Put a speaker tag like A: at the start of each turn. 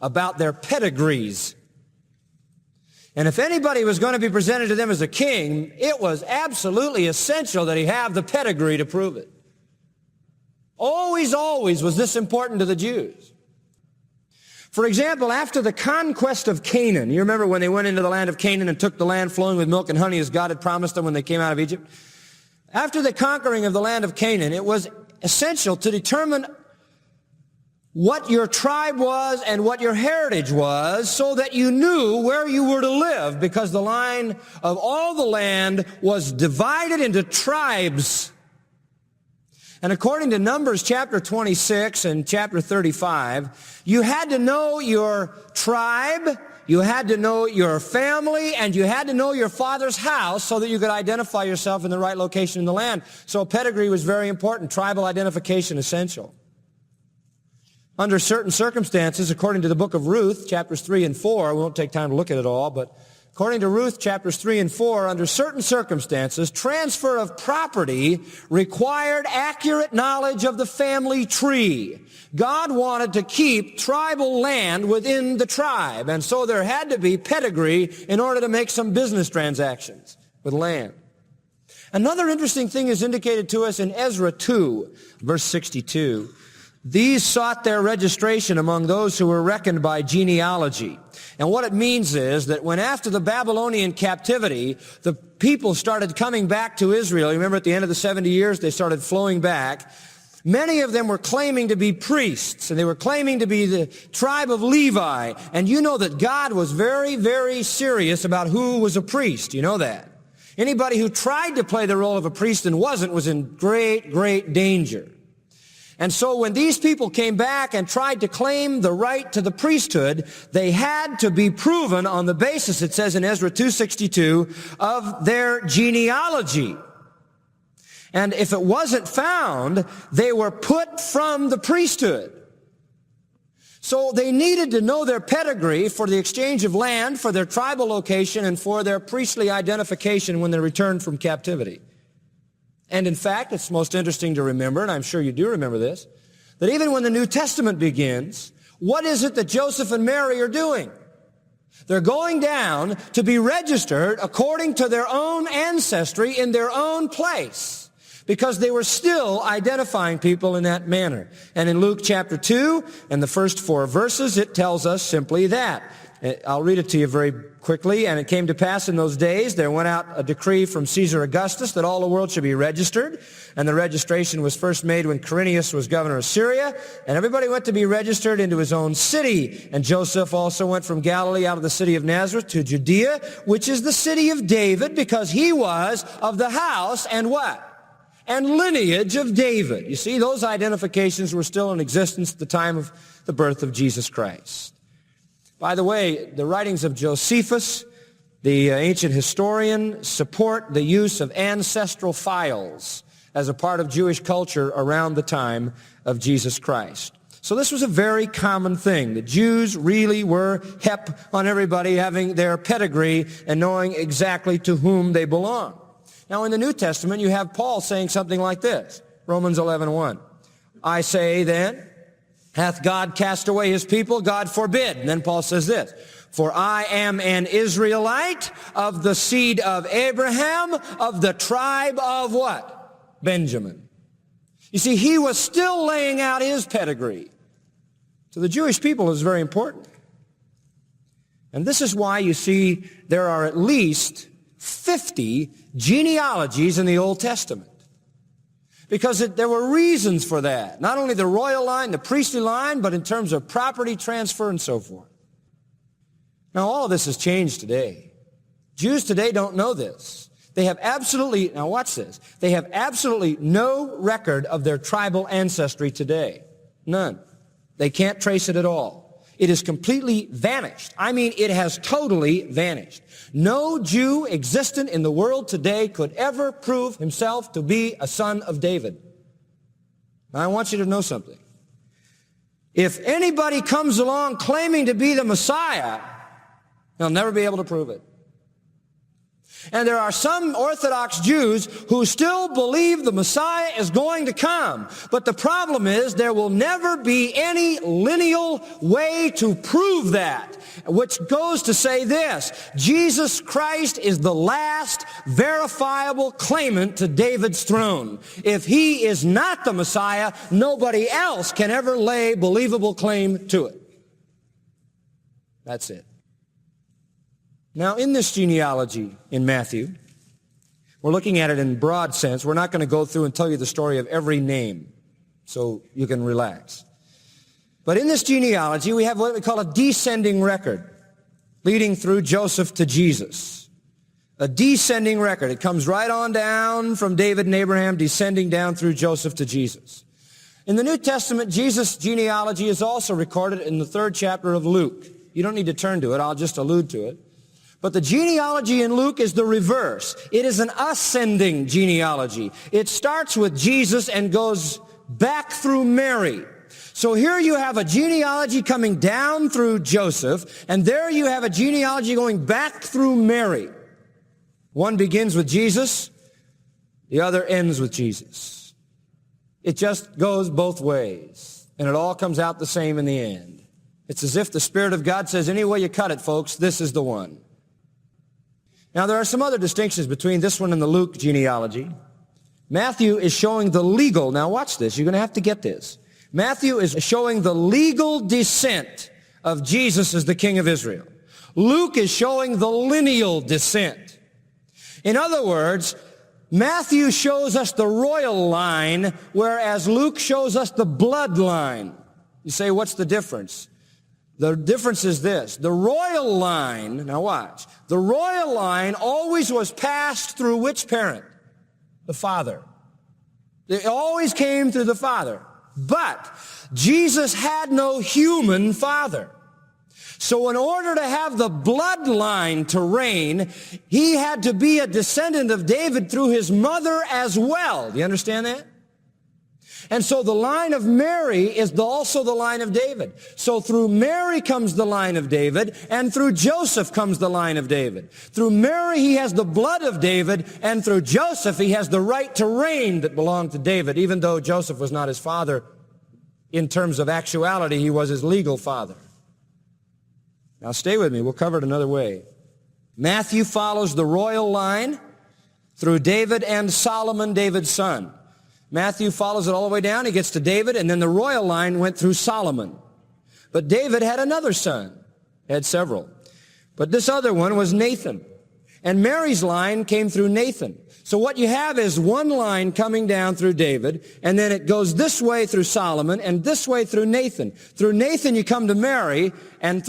A: about their pedigrees. And if anybody was going to be presented to them as a king, it was absolutely essential that he have the pedigree to prove it. Always, always was this important to the Jews. For example, after the conquest of Canaan, you remember when they went into the land of Canaan and took the land flowing with milk and honey as God had promised them when they came out of Egypt? After the conquering of the land of Canaan, it was essential to determine what your tribe was and what your heritage was so that you knew where you were to live, because the line of all the land was divided into tribes. And according to Numbers chapter 26 and chapter 35, you had to know your tribe, you had to know your family, and you had to know your father's house so that you could identify yourself in the right location in the land. So pedigree was very important, tribal identification essential. Under certain circumstances, according to the book of Ruth, chapters 3 and 4, we won't take time to look at it all, but according to Ruth, chapters 3 and 4, under certain circumstances, transfer of property required accurate knowledge of the family tree. God wanted to keep tribal land within the tribe, and so there had to be pedigree in order to make some business transactions with land. Another interesting thing is indicated to us in Ezra 2, verse 62. These sought their registration among those who were reckoned by genealogy. And what it means is that when after the Babylonian captivity, the people started coming back to Israel, you remember at the end of the 70 years, they started flowing back. Many of them were claiming to be priests, and they were claiming to be the tribe of Levi. And you know that God was very, very serious about who was a priest. You know that. Anybody who tried to play the role of a priest and wasn't was in great, great danger. And so when these people came back and tried to claim the right to the priesthood, they had to be proven on the basis, it says in Ezra 2:62, of their genealogy. And if it wasn't found, they were put from the priesthood. So they needed to know their pedigree for the exchange of land, for their tribal location, and for their priestly identification when they returned from captivity. And in fact, it's most interesting to remember, and I'm sure you do remember this, that even when the New Testament begins, what is it that Joseph and Mary are doing? They're going down to be registered according to their own ancestry in their own place, because they were still identifying people in that manner. And in Luke chapter 2, and the first 4 verses, it tells us simply that. I'll read it to you very quickly. And it came to pass in those days, there went out a decree from Caesar Augustus that all the world should be registered. And the registration was first made when Quirinius was governor of Syria. And everybody went to be registered into his own city. And Joseph also went from Galilee out of the city of Nazareth to Judea, which is the city of David, because he was of the house and what? And lineage of David. You see, those identifications were still in existence at the time of the birth of Jesus Christ. By the way, the writings of Josephus, the ancient historian, support the use of ancestral files as a part of Jewish culture around the time of Jesus Christ. So this was a very common thing. The Jews really were hep on everybody having their pedigree and knowing exactly to whom they belong. Now in the New Testament, you have Paul saying something like this, Romans 11:1. I say then, hath God cast away his people? God forbid. And then Paul says this, for I am an Israelite of the seed of Abraham, of the tribe of what? Benjamin. You see, he was still laying out his pedigree. To the Jewish people, it was very important. And this is why you see there are at least 50 genealogies in the Old Testament. Because there were reasons for that. Not only the royal line, the priestly line, but in terms of property transfer and so forth. Now, all of this has changed today. Jews today don't know this. They have absolutely, now watch this, they have absolutely no record of their tribal ancestry today. None. They can't trace it at all. It is completely vanished. I mean, it has totally vanished. No Jew existent in the world today could ever prove himself to be a son of David. Now, I want you to know something. If anybody comes along claiming to be the Messiah, they'll never be able to prove it. And there are some Orthodox Jews who still believe the Messiah is going to come. But the problem is there will never be any lineal way to prove that, which goes to say this: Jesus Christ is the last verifiable claimant to David's throne. If he is not the Messiah, nobody else can ever lay believable claim to it. That's it. Now, in this genealogy in Matthew, we're looking at it in broad sense. We're not going to go through and tell you the story of every name, so you can relax. But in this genealogy, we have what we call a descending record, leading through Joseph to Jesus. A descending record. It comes right on down from David and Abraham, descending down through Joseph to Jesus. In the New Testament, Jesus' genealogy is also recorded in the 3rd chapter of Luke. You don't need to turn to it. I'll just allude to it. But the genealogy in Luke is the reverse. It is an ascending genealogy. It starts with Jesus and goes back through Mary. So here you have a genealogy coming down through Joseph, and there you have a genealogy going back through Mary. One begins with Jesus, the other ends with Jesus. It just goes both ways, and it all comes out the same in the end. It's as if the Spirit of God says, any way you cut it, folks, this is the one. Now, there are some other distinctions between this one and the Luke genealogy. Matthew is showing the legal, now watch this, you're going to have to get this. Matthew is showing the legal descent of Jesus as the King of Israel. Luke is showing the lineal descent. In other words, Matthew shows us the royal line, whereas Luke shows us the bloodline. You say, what's the difference? The difference is this. The royal line, now watch, the royal line always was passed through which parent? The father. It always came through the father. But Jesus had no human father. So in order to have the bloodline to reign, he had to be a descendant of David through his mother as well. Do you understand that? And so the line of Mary is also the line of David. So through Mary comes the line of David, and through Joseph comes the line of David. Through Mary he has the blood of David, and through Joseph he has the right to reign that belonged to David, even though Joseph was not his father in terms of actuality, he was his legal father. Now stay with me, we'll cover it another way. Matthew follows the royal line through David and Solomon, David's son. Matthew follows it all the way down. He gets to David, and then the royal line went through Solomon. But David had another son. He had several. But this other one was Nathan. And Mary's line came through Nathan. So what you have is one line coming down through David, and then it goes this way through Solomon, and this way through Nathan. Through Nathan you come to Mary, and through